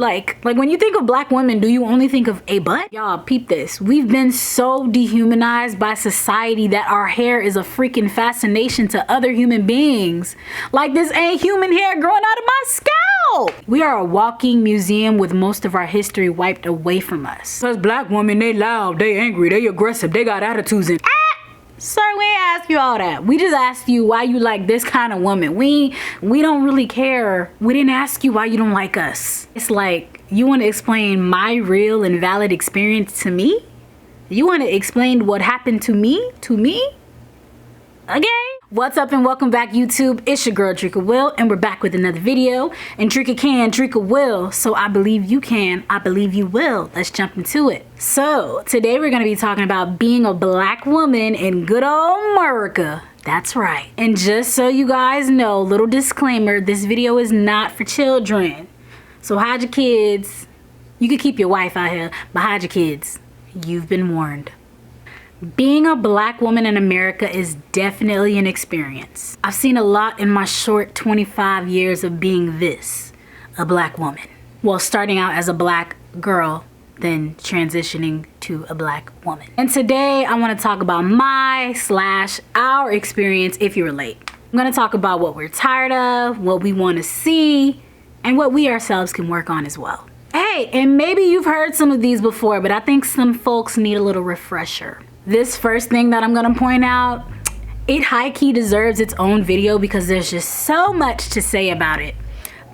Like when you think of black women, do you only think of a butt? Y'all peep this. We've been so dehumanized by society that our hair is a freaking fascination to other human beings. Like this ain't human hair growing out of my scalp. We are a walking museum with most of our history wiped away from us. Because black women, they loud, they angry, they aggressive, they got attitudes and sir, we ain't asked you all that. We just asked you why you like this kind of woman. We don't really care. We didn't ask you why you don't like us. It's like, you want to explain my real and valid experience to me? You want to explain what happened to me? Okay. What's up and welcome back, YouTube. It's your girl Drika Will, and we're back with another video. And Drika can, Drika will. So I believe you can, I believe you will. Let's jump into it. So today we're gonna be talking about being a black woman in good old America. That's right. And just so you guys know, little disclaimer, this video is not for children. So hide your kids. You can keep your wife out here, but hide your kids. You've been warned. Being a black woman in America is definitely an experience. I've seen a lot in my short 25 years of being this, a black woman. Well, starting out as a black girl, then transitioning to a black woman. And today I want to talk about our experience if you relate. I'm going to talk about what we're tired of, what we want to see, and what we ourselves can work on as well. Hey, and maybe you've heard some of these before, but I think some folks need a little refresher. This first thing that I'm gonna point out, it high-key deserves its own video because there's just so much to say about it,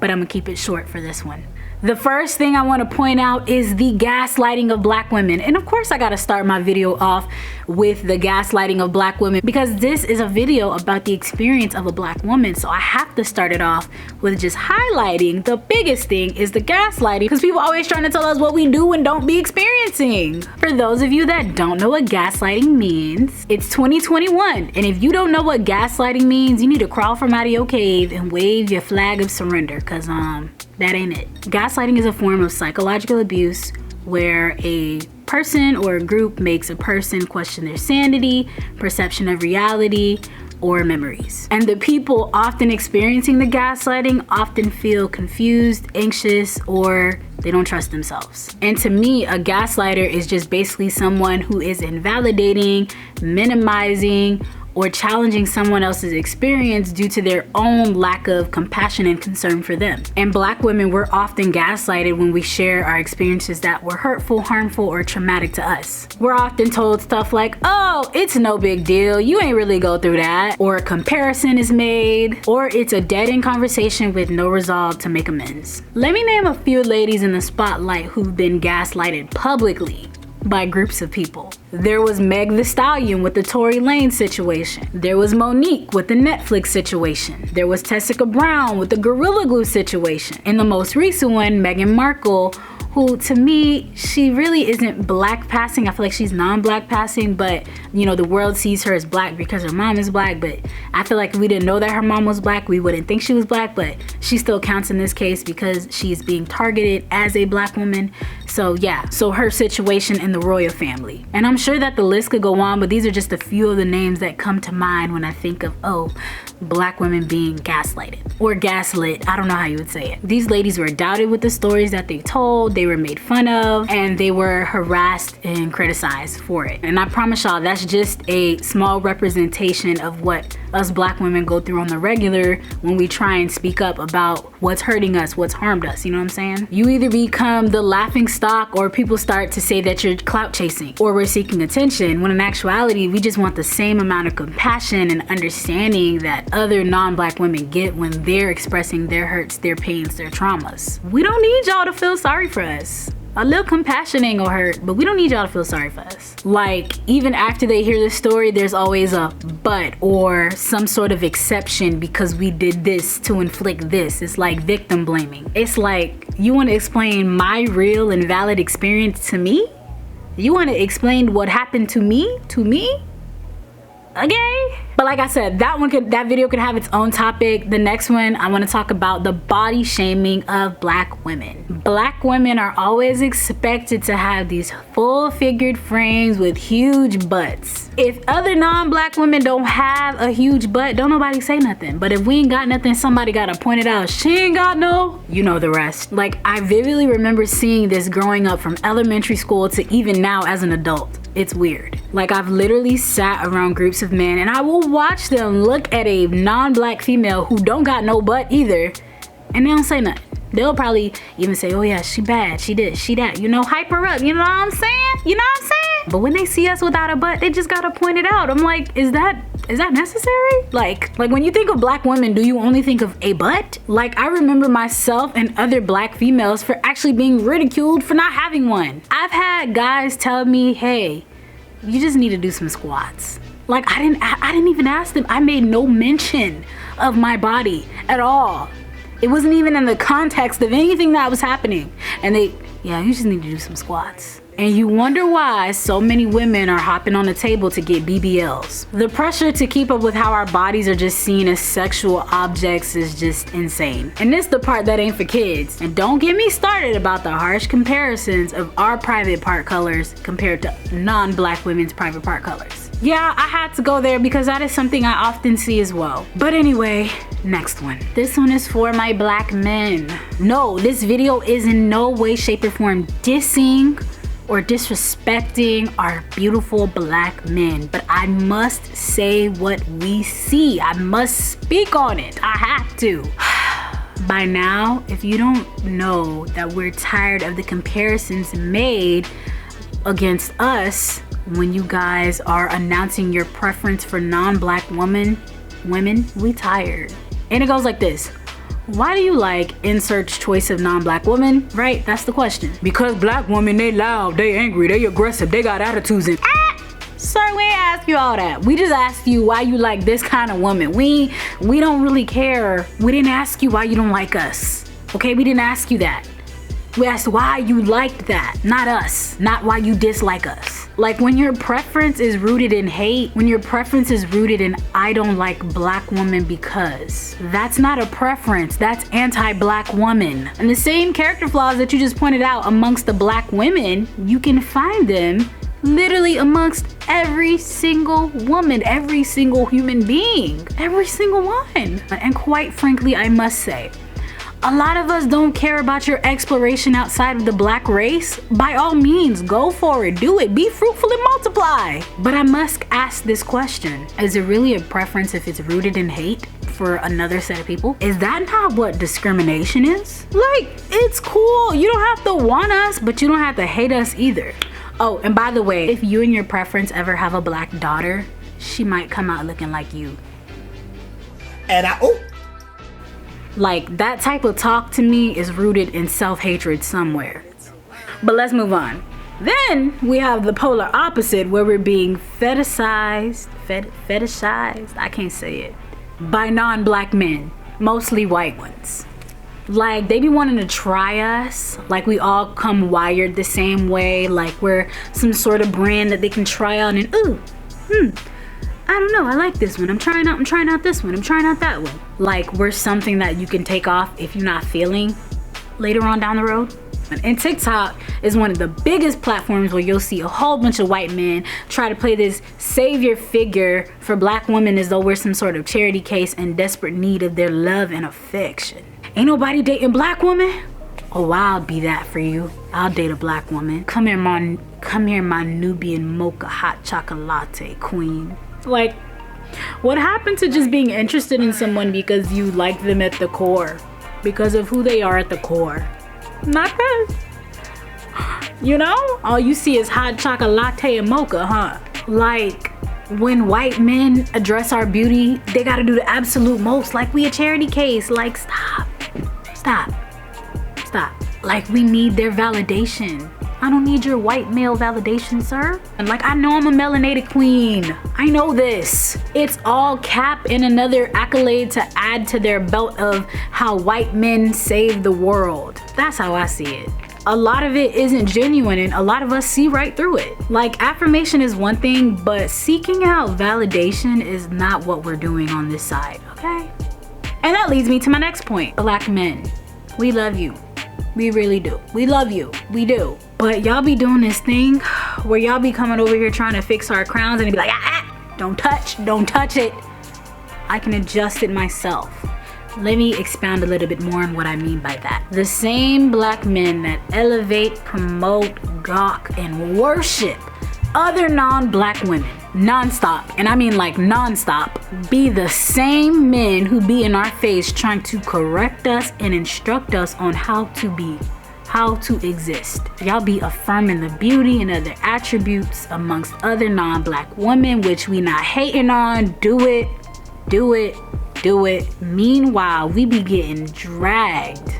but I'm gonna keep it short for this one. The first thing I want to point out is the gaslighting of black women. And of course I gotta start my video off with the gaslighting of black women because this is a video about the experience of a black woman. So I have to start it off with just highlighting the biggest thing is the gaslighting, because people always trying to tell us what we do and don't be experiencing. For those of you that don't know what gaslighting means, it's 2021. And if you don't know what gaslighting means, you need to crawl from out of your cave and wave your flag of surrender, because that ain't it. Gaslighting is a form of psychological abuse where a person or a group makes a person question their sanity, perception of reality, or memories. And the people often experiencing the gaslighting often feel confused, anxious, or they don't trust themselves. And to me, a gaslighter is just basically someone who is invalidating, minimizing, or challenging someone else's experience due to their own lack of compassion and concern for them. And black women, we're often gaslighted when we share our experiences that were hurtful, harmful, or traumatic to us. We're often told stuff like, oh, it's no big deal, you ain't really go through that, or a comparison is made, or it's a dead-end conversation with no resolve to make amends. Let me name a few ladies in the spotlight who've been gaslighted publicly by groups of people. There was Meg Thee Stallion with the Tory Lanez situation. There was Monique with the Netflix situation. There was Tessica Brown with the Gorilla Glue situation. And the most recent one, Meghan Markle, who to me, she really isn't black passing. I feel like she's non-black passing, but you know, the world sees her as black because her mom is black. But I feel like if we didn't know that her mom was black, we wouldn't think she was black, but she still counts in this case because she's being targeted as a black woman. So yeah, so her situation in the royal family. And I'm sure that the list could go on, but these are just a few of the names that come to mind when I think of, oh, black women being gaslighted or gaslit. I don't know how you would say it. These ladies were doubted with the stories that they told. They were made fun of and they were harassed and criticized for it. And I promise y'all, that's just a small representation of what us black women go through on the regular when we try and speak up about what's hurting us, what's harmed us. You know what I'm saying? You either become the laughing stock or people start to say that you're clout chasing or we're seeking attention, when in actuality, we just want the same amount of compassion and understanding that other non-black women get when they're expressing their hurts, their pains, their traumas. We don't need y'all to feel sorry for us. A little compassion ain't gonna hurt, but we don't need y'all to feel sorry for us. Like, even after they hear the story, there's always a but or some sort of exception because we did this to inflict this. It's like victim blaming. It's like, you wanna explain my real and valid experience to me? You wanna explain what happened to me? Okay? But like I said, that video could have its own topic. The next one, I want to talk about the body shaming of black women. Black women are always expected to have these full-figured frames with huge butts. If other non-black women don't have a huge butt, don't nobody say nothing. But if we ain't got nothing, somebody gotta point it out. She ain't got no, you know the rest. Like, I vividly remember seeing this growing up from elementary school to even now as an adult. It's weird. Like, I've literally sat around groups of men and I will watch them look at a non-black female who don't got no butt either, and they don't say nothing. They'll probably even say, oh yeah, she bad, she this, she that, you know, hype her up, you know what I'm saying? You know what I'm saying? But when they see us without a butt, they just gotta point it out. I'm like, is that necessary? Like when you think of black women, do you only think of a butt? Like, I remember myself and other black females for actually being ridiculed for not having one. I've had guys tell me, hey, you just need to do some squats. Like, I didn't even ask them. I made no mention of my body at all. It wasn't even in the context of anything that was happening. And yeah, you just need to do some squats. And you wonder why so many women are hopping on the table to get BBLs. The pressure to keep up with how our bodies are just seen as sexual objects is just insane. And this the part that ain't for kids. And don't get me started about the harsh comparisons of our private part colors compared to non-black women's private part colors. Yeah, I had to go there because that is something I often see as well. But anyway, next one. This one is for my black men. No, this video is in no way, shape, or form dissing or disrespecting our beautiful black men, but I must say what we see. I must speak on it. I have to. By now, if you don't know that we're tired of the comparisons made against us when you guys are announcing your preference for non-black women, we tired. And it goes like this. Why do you like insert choice of non-black woman? Right, that's the question. Because black women, they loud, they angry, they aggressive, they got attitudes and sir, we ain't ask you all that. We just asked you why you like this kind of woman. We don't really care. We didn't ask you why you don't like us. Okay, we didn't ask you that. We asked why you liked that, not us, not why you dislike us. Like, when your preference is rooted in hate, when your preference is rooted in I don't like black women because, that's not a preference, that's anti-black woman. And the same character flaws that you just pointed out amongst the black women, you can find them literally amongst every single woman, every single human being, every single one. And quite frankly, I must say, a lot of us don't care about your exploration outside of the black race. By all means, go for it, do it, be fruitful and multiply. But I must ask this question. Is it really a preference if it's rooted in hate for another set of people? Is that not what discrimination is? Like, it's cool, you don't have to want us, but you don't have to hate us either. Oh, and by the way, if you and your preference ever have a black daughter, she might come out looking like you. And like, that type of talk to me is rooted in self-hatred somewhere. But let's move on. Then we have the polar opposite, where we're being fetishized, I can't say it, by non-black men, mostly white ones. Like, they be wanting to try us, like we all come wired the same way, like we're some sort of brand that they can try out and I don't know, I like this one, I'm trying out this one, I'm trying out that one. Like, we're something that you can take off if you're not feeling later on down the road. And TikTok is one of the biggest platforms where you'll see a whole bunch of white men try to play this savior figure for black women as though we're some sort of charity case in desperate need of their love and affection. Ain't nobody dating black women? Oh, I'll be that for you. I'll date a black woman. Come here, my Nubian mocha hot chocolate queen. Like, what happened to just being interested in someone because you like them at the core? Because of who they are at the core? Not this. You know? All you see is hot chocolate and mocha, huh? Like, when white men address our beauty, they gotta do the absolute most, like we a charity case. Like, stop. Like, we need their validation. I don't need your white male validation, sir. And like, I know I'm a melanated queen. I know this. It's all cap and another accolade to add to their belt of how white men save the world. That's how I see it. a lot of it isn't genuine and a lot of us see right through it. Like, affirmation is one thing, but seeking out validation is not what we're doing on this side, okay? And that leads me to my next point. Black men, we love you. We really do. We love you. We do. But y'all be doing this thing where y'all be coming over here trying to fix our crowns and be like, don't touch it. I can adjust it myself. Let me expound a little bit more on what I mean by that. The same black men that elevate, promote, gawk, and worship other non-black women nonstop, and I mean like nonstop, be the same men who be in our face trying to correct us and instruct us on how to be, how to exist. Y'all be affirming the beauty and other attributes amongst other non-black women, which we not hating on. Do it. Meanwhile, we be getting dragged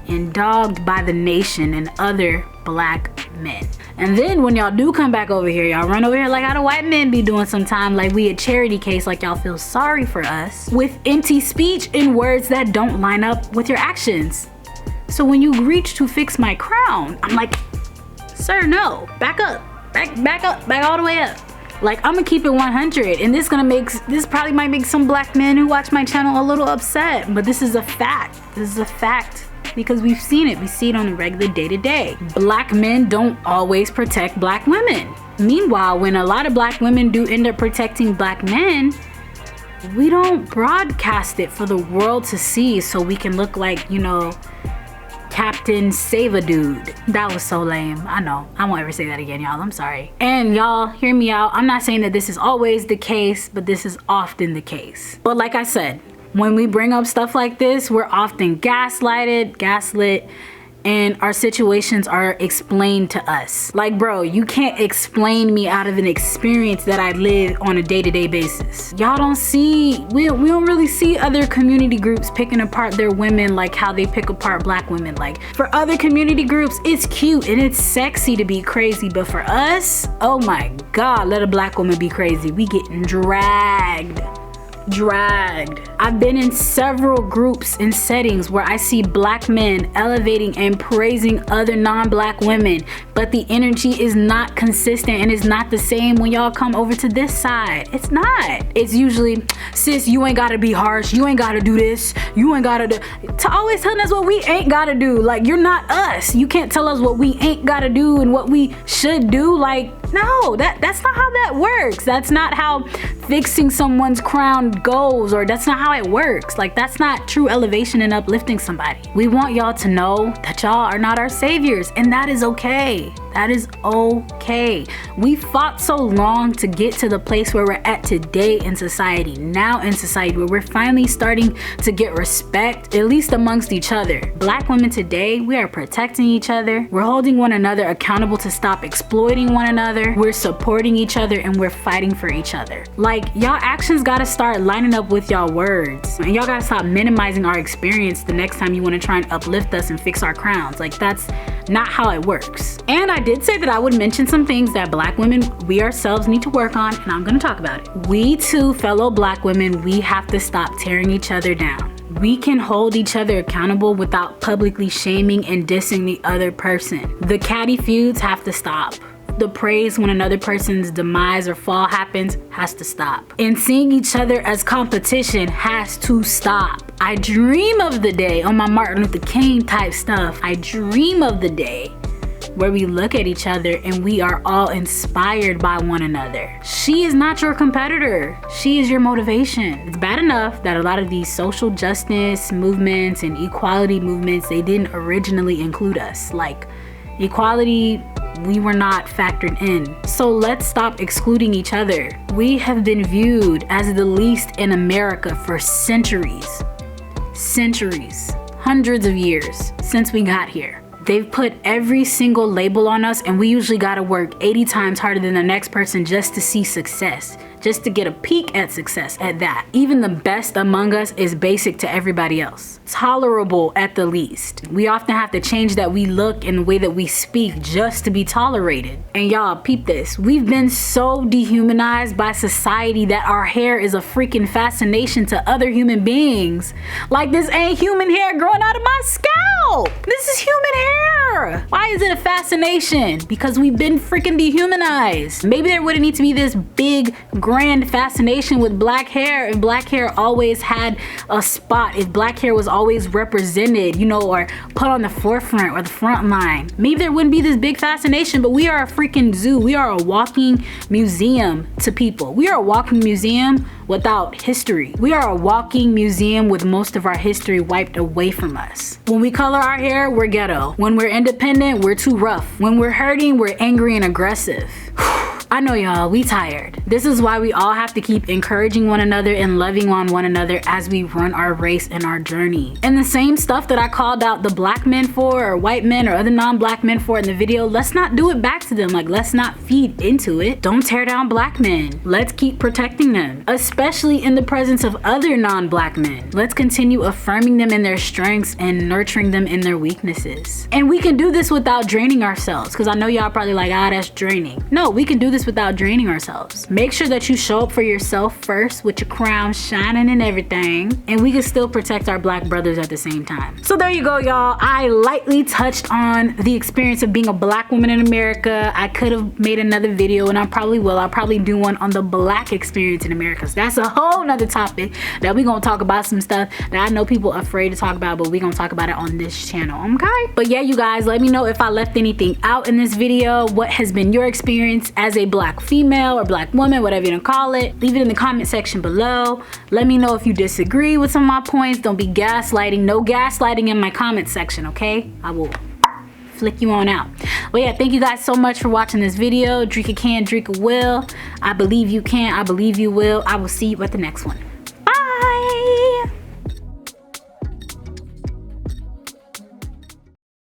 and dogged by the nation and other black men. And then when y'all do come back over here, y'all run over here like how the white men be doing sometime, like we a charity case, like y'all feel sorry for us, with empty speech and words that don't line up with your actions. So when you reach to fix my crown, I'm like, sir, no, back up, back all the way up. Like, I'm gonna keep it 100, and this probably might make some black men who watch my channel a little upset, but this is a fact. This is a fact because we've seen it. We see it on a regular day-to-day. Black men don't always protect black women. Meanwhile, when a lot of black women do end up protecting black men, we don't broadcast it for the world to see so we can look like, you know, Captain Save a Dude. That was so lame. I know. I won't ever say that again, y'all. I'm sorry. And y'all, hear me out. I'm not saying that this is always the case, but this is often the case. But like I said, when we bring up stuff like this, we're often gaslit, and our situations are explained to us. Like, bro, you can't explain me out of an experience that I live on a day-to-day basis. Y'all don't see, we don't really see other community groups picking apart their women like how they pick apart black women. Like, for other community groups, it's cute and it's sexy to be crazy, but for us, oh my God, let a black woman be crazy. We getting dragged. I've been in several groups and settings where I see black men elevating and praising other non-black women, but the energy is not consistent and it's not the same when y'all come over to this side. It's not. It's usually, sis, you ain't gotta be harsh, you ain't gotta do this, you ain't gotta do, to always telling us what we ain't gotta do. Like, you're not us. You can't tell us what we ain't gotta do and what we should do. Like, no, that's not how that works. That's not how fixing someone's crown goes, or that's not how it works. Like, that's not true elevation and uplifting somebody. We want y'all to know that y'all are not our saviors, and that is okay. That is okay. We fought so long to get to the place where we're at today in society, now in society, where we're finally starting to get respect, at least amongst each other. Black women today, we are protecting each other. We're holding one another accountable to stop exploiting one another. We're supporting each other and we're fighting for each other. Like, y'all actions gotta start lining up with y'all words. And y'all gotta stop minimizing our experience the next time you wanna try and uplift us and fix our crowns. Like, that's not how it works. And I did say that I would mention some things that black women, we ourselves need to work on, and I'm gonna talk about it. We too, fellow black women, we have to stop tearing each other down. We can hold each other accountable without publicly shaming and dissing the other person. The catty feuds have to stop. The praise when another person's demise or fall happens has to stop. And seeing each other as competition has to stop. I dream of the day, on my Martin Luther King type stuff, I dream of the day where we look at each other and we are all inspired by one another. She is not your competitor. She is your motivation. It's bad enough that a lot of these social justice movements and equality movements, they didn't originally include us. Like, equality, we were not factored in. So let's stop excluding each other. We have been viewed as the least in America for centuries, hundreds of years since we got here. They've put every single label on us, and we usually gotta work 80 times harder than the next person just to see success, just to get a peek at success at that. Even the best among us is basic to everybody else. Tolerable at the least. We often have to change that we look and the way that we speak just to be tolerated. And y'all, peep this. We've been so dehumanized by society that our hair is a freaking fascination to other human beings. Like, this ain't human hair growing out of my scalp. This is human hair. for? Why is it a fascination? Because we've been freaking dehumanized. Maybe there wouldn't need to be this big, grand fascination with black hair if black hair always had a spot, if black hair was always represented, you know, or put on the forefront or the front line. Maybe there wouldn't be this big fascination, but we are a freaking zoo. We are a walking museum to people. We are a walking museum without history. We are a walking museum with most of our history wiped away from us. When we color our hair, we're ghetto. When we're independent, we're too rough. When we're hurting, we're angry and aggressive. I know y'all, we tired. This is why we all have to keep encouraging one another and loving on one another as we run our race and our journey. And the same stuff that I called out the black men for, or white men or other non-black men for in the video, let's not do it back to them. Like, let's not feed into it. Don't tear down black men. Let's keep protecting them, especially in the presence of other non-black men. Let's continue affirming them in their strengths and nurturing them in their weaknesses. And we can do this without draining ourselves, because I know y'all probably like, ah, that's draining. No, we can do this without draining ourselves. Make sure that you show up for yourself first with your crown shining and everything, and we can still protect our black brothers at the same time. So there you go, y'all. I lightly touched on the experience of being a black woman in America. I could have made another video, and I probably will. I'll probably do one on the black experience in America. So that's a whole nother topic that we're gonna talk about, some stuff that I know people are afraid to talk about, but we're gonna talk about it on this channel, okay? But yeah, you guys, let me know if I left anything out in this video. What has been your experience as a black female or black woman, whatever you want to call it? Leave it in the comment section below. Let me know if you disagree with some of my points. Don't be gaslighting. No gaslighting in my comment section, okay? I will flick you on out. But yeah, thank you guys so much for watching this video. Drika can, Drika will. I believe you can. I believe you will. I will see you at the next one.